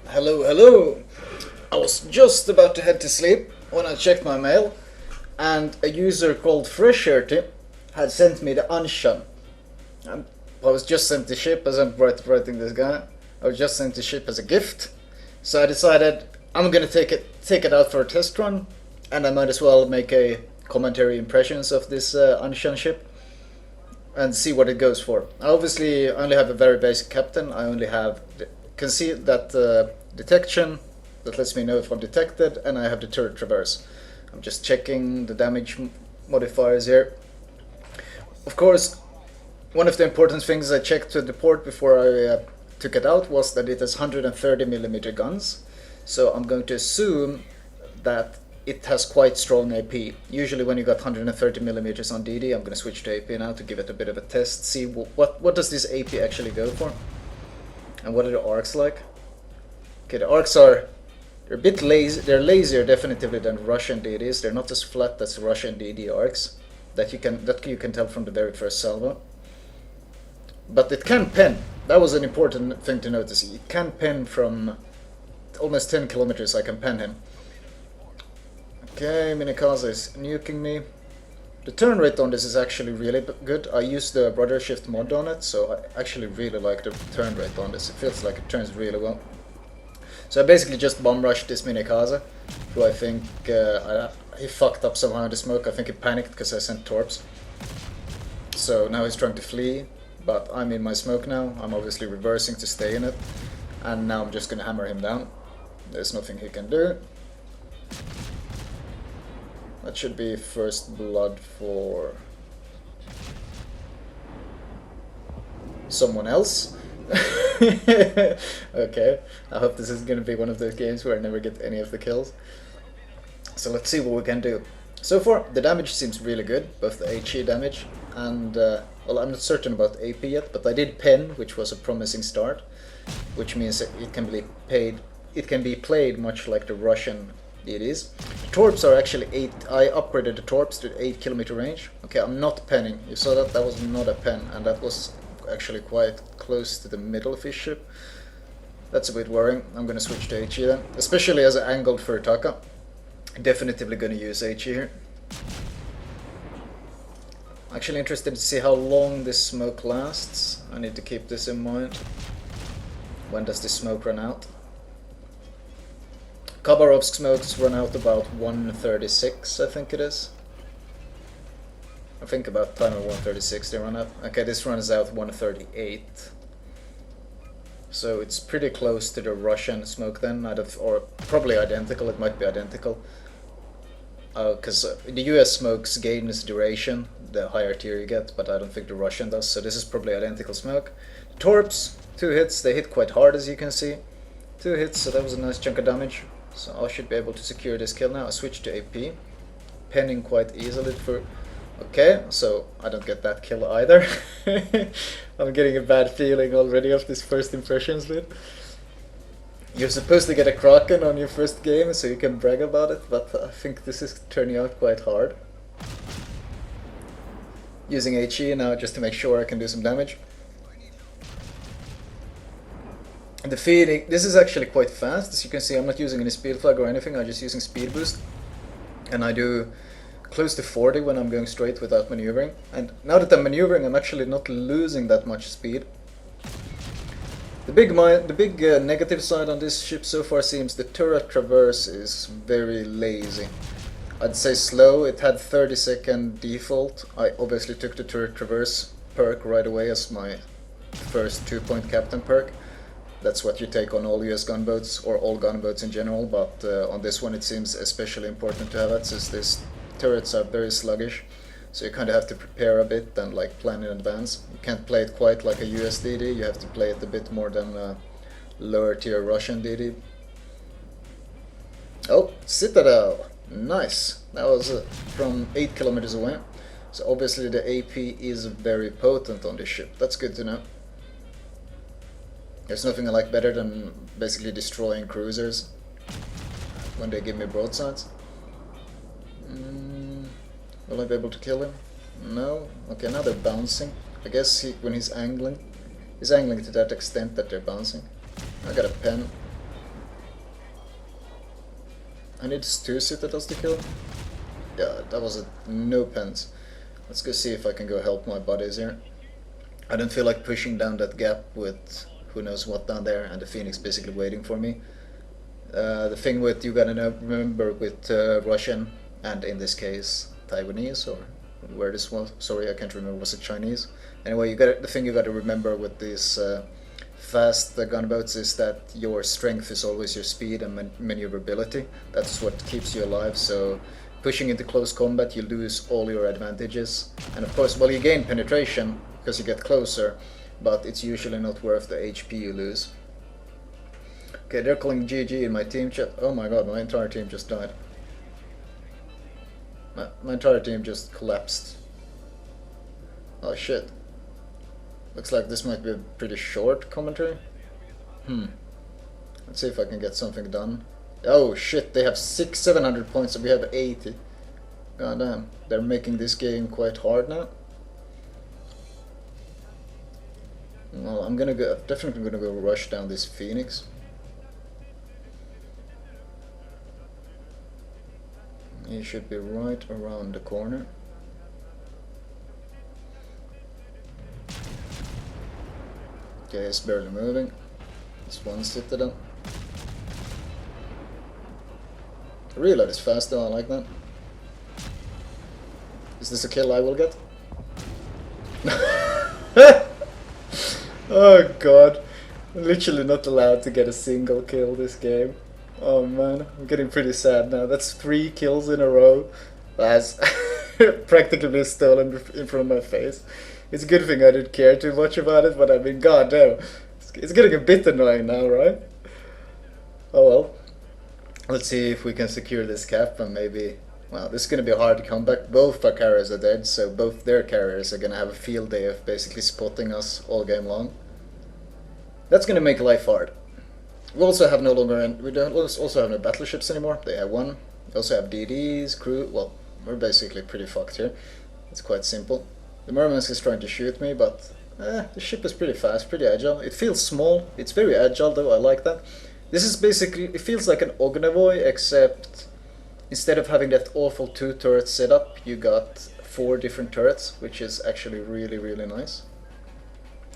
Hello, hello! I was just about to head to sleep when I checked my mail, and a user called Freshirty had sent me the Anshan. I was just sent the ship as I'm writing this guy. I was just sent the ship as a gift, so I decided I'm gonna take it out for a test run, and I might as well make a commentary impressions of this Anshan ship and see what it goes for. I obviously only have a very basic captain. I only have can see that detection that lets me know if I'm detected, and I have the turret traverse. I'm just checking the damage modifiers here. Of course, one of the important things I checked to the port before I took it out was that it has 130mm guns. So I'm going to assume that it has quite strong AP. Usually when you got 130mm on DD, I'm going to switch to AP now to give it a bit of a test, see what does this AP actually go for, and what are the arcs like. Okay, the arcs they're a bit lazy. They're lazier definitively than Russian DDs. They're not as flat as Russian DD arcs that you can tell from the very first salvo. But it can pen. That was an important thing to notice. It can pen from almost 10 kilometers. I can pen him. Okay, Minikaze is nuking me. The turn rate on this is actually really good. I used the Brother Shift mod on it, so I actually really like the turn rate on this. It feels like it turns really well. So I basically just bomb rushed this Minikaze, who I think he fucked up somehow in the smoke. I think he panicked because I sent torps. So now he's trying to flee, but I'm in my smoke now. I'm obviously reversing to stay in it, and now I'm just gonna hammer him down. There's nothing he can do. That should be first blood for someone else. Okay, I hope this is gonna be one of those games where I never get any of the kills. So let's see what we can do. So far, the damage seems really good, both the HE damage and, well, I'm not certain about AP yet, but I did pen, which was a promising start, which means that it can be played much like the Russian DDs. The torps are actually 8, I upgraded the torps to 8km range. Okay, I'm not penning, you saw that was not a pen, and that was actually quite close to the middle of his ship. That's a bit worrying. I'm gonna switch to HE then, especially as an angled Furutaka. Definitely gonna use HE here. Actually interested to see how long this smoke lasts. I need to keep this in mind. When does this smoke run out? Khabarovsk smokes run out about 1:36, I think it is. I think about time of 1:36 they run out. Okay, this runs out 1:38. So it's pretty close to the Russian smoke then, or probably identical. It might be identical. Because the US smokes gains duration the higher tier you get, but I don't think the Russian does, so this is probably identical smoke. The torps, 2 hits, they hit quite hard as you can see. 2 hits, so that was a nice chunk of damage. So I should be able to secure this kill now. I switch to AP, penning quite easily for... Okay, so I don't get that kill either. I'm getting a bad feeling already of this first impressions bit. You're supposed to get a Kraken on your first game so you can brag about it, but I think this is turning out quite hard. Using HE now just to make sure I can do some damage. The feeling, this is actually quite fast. As you can see, I'm not using any speed flag or anything, I'm just using speed boost. And I do close to 40 when I'm going straight without maneuvering. And now that I'm maneuvering, I'm actually not losing that much speed. The big negative side on this ship so far seems the turret traverse is very lazy. I'd say slow. It had 30-second default. I obviously took the turret traverse perk right away as my first 2-point captain perk. That's what you take on all US gunboats, or all gunboats in general, but on this one it seems especially important to have it, since these turrets are very sluggish. So you kind of have to prepare a bit and like plan in advance. You can't play it quite like a US DD, you have to play it a bit more than a lower tier Russian DD. Oh, Citadel! Nice! That was from 8 kilometers away. So obviously the AP is very potent on this ship, that's good to know. There's nothing I like better than basically destroying cruisers when they give me broadsides. Will I be able to kill him? No? Okay, now they're bouncing. I guess when he's angling to that extent that they're bouncing. I got a pen. I need two citadels to kill. Yeah, that was no pens. Let's go see if I can go help my buddies here. I don't feel like pushing down that gap with who knows what down there, and the Phoenix basically waiting for me. The thing with you gotta remember with Russian, and in this case Taiwanese, or where this was, sorry I can't remember, was it Chinese? Anyway, the thing you gotta remember with these fast gunboats is that your strength is always your speed and maneuverability. That's what keeps you alive, so pushing into close combat you lose all your advantages. And of course, well, you gain penetration because you get closer, but it's usually not worth the HP you lose. Okay, they're calling GG in my team chat. Oh my god, my entire team just died. My entire team just collapsed. Oh shit. Looks like this might be a pretty short commentary. Let's see if I can get something done. Oh shit, they have 700 points and we have 80. God damn, they're making this game quite hard now. Well, I'm definitely gonna go rush down this Phoenix. He should be right around the corner. Okay, he's barely moving. It's one citadel. The reload is fast though, I like that. Is this a kill I will get? Oh god. I'm literally not allowed to get a single kill this game. Oh man, I'm getting pretty sad now. That's 3 kills in a row. That's practically been stolen in front of my face. It's a good thing I didn't care too much about it, but I mean, god damn. It's getting a bit annoying now, right? Oh well. Let's see if we can secure this cap and maybe... Well, this is going to be a hard comeback. Both our carriers are dead, so both their carriers are going to have a field day of basically spotting us all game long. That's going to make life hard. We also have no longer... We don't also have no battleships anymore. They have one. We also have DDs, crew... Well, we're basically pretty fucked here. It's quite simple. The Murmansk is trying to shoot me, but... the ship is pretty fast, pretty agile. It feels small. It's very agile though, I like that. This is basically... It feels like an Ognavoy, except... Instead of having that awful 2 turret setup, you got 4 different turrets, which is actually really, really nice.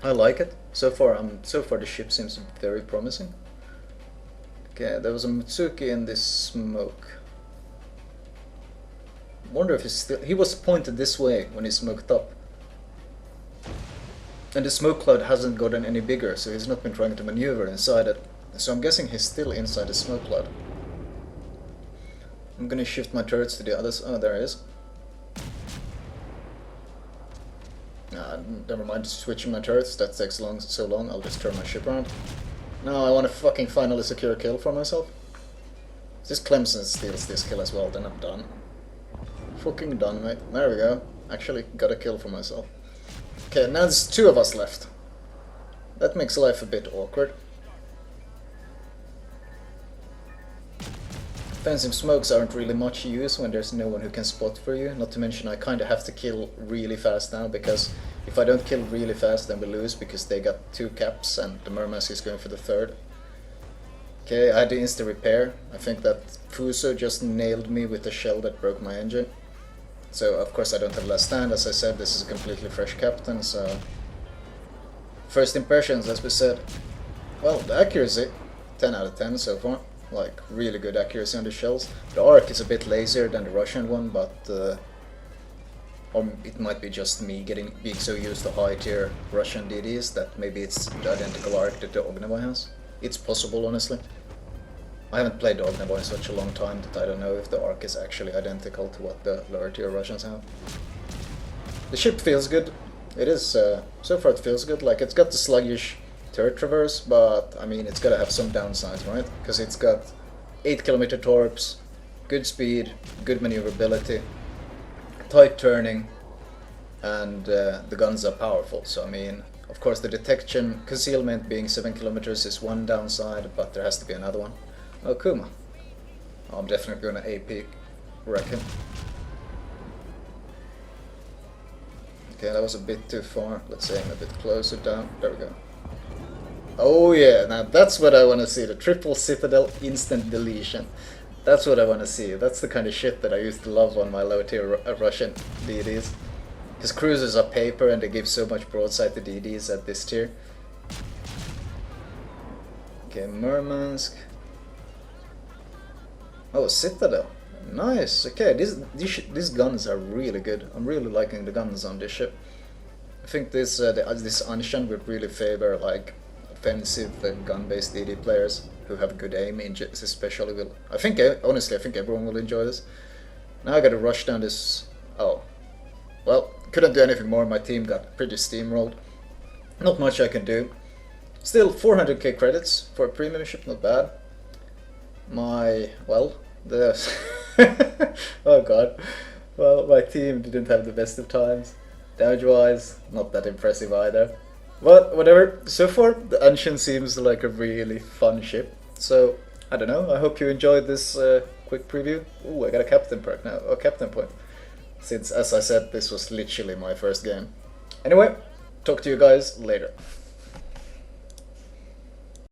I like it. So far the ship seems very promising. Okay, there was a Mutsuki in this smoke. Wonder if he's still... He was pointed this way when he smoked up. And the smoke cloud hasn't gotten any bigger, so he's not been trying to maneuver inside it. So I'm guessing he's still inside the smoke cloud. I'm gonna shift my turrets to the others. Oh, there he is. Never mind switching my turrets. That takes so long. I'll just turn my ship around. Now I want to fucking finally secure a kill for myself. If this Clemson steals this kill as well, then I'm done. Fucking done, mate. There we go. Actually got a kill for myself. Okay, now there's 2 of us left. That makes life a bit awkward. Offensive smokes aren't really much use when there's no one who can spot for you. Not to mention I kinda have to kill really fast now, because if I don't kill really fast then we lose, because they got 2 caps and the Murmansk is going for the 3rd. Okay, I had to insta repair. I think that Fuso just nailed me with a shell that broke my engine. So of course I don't have last stand, as I said, this is a completely fresh captain, so... First impressions, as we said. Well, the accuracy, 10 out of 10 so far. Like, really good accuracy on the shells. The arc is a bit lazier than the Russian one, but... or it might be just me being so used to high tier Russian DDs that maybe it's the identical arc that the Ognavoy has. It's possible, honestly. I haven't played the Ognavoy in such a long time that I don't know if the arc is actually identical to what the lower tier Russians have. The ship feels good. It is, so far it feels good. Like, it's got the sluggish turret traverse, but I mean, it's gotta have some downsides, right? Because it's got 8km torps, good speed, good maneuverability, tight turning, and the guns are powerful. So I mean, of course the detection concealment being 7km is one downside, but there has to be another one. Oh, Kuma. I'm definitely gonna AP wreck him. Okay, that was a bit too far. Let's aim a bit closer down. There we go. Oh yeah, now that's what I want to see. The triple citadel instant deletion. That's what I want to see. That's the kind of shit that I used to love on my low tier Russian DDs. Because cruisers are paper and they give so much broadside to DDs at this tier. Okay, Murmansk. Oh, Citadel. Nice. Okay, these guns are really good. I'm really liking the guns on this ship. I think this this Anshan would really favor like offensive gun-based DD players who have good aim. Especially will. I think honestly, I think everyone will enjoy this. Now I gotta rush down this. Oh, well, couldn't do anything more. My team got pretty steamrolled. Not much I can do. Still 400k credits for a premium ship, not bad. Oh god. Well, my team didn't have the best of times. Damage wise, not that impressive either. But whatever, so far the Anshan seems like a really fun ship. So, I don't know, I hope you enjoyed this quick preview. Ooh, I got a captain perk now, or captain point. Since, as I said, this was literally my first game. Anyway, talk to you guys later.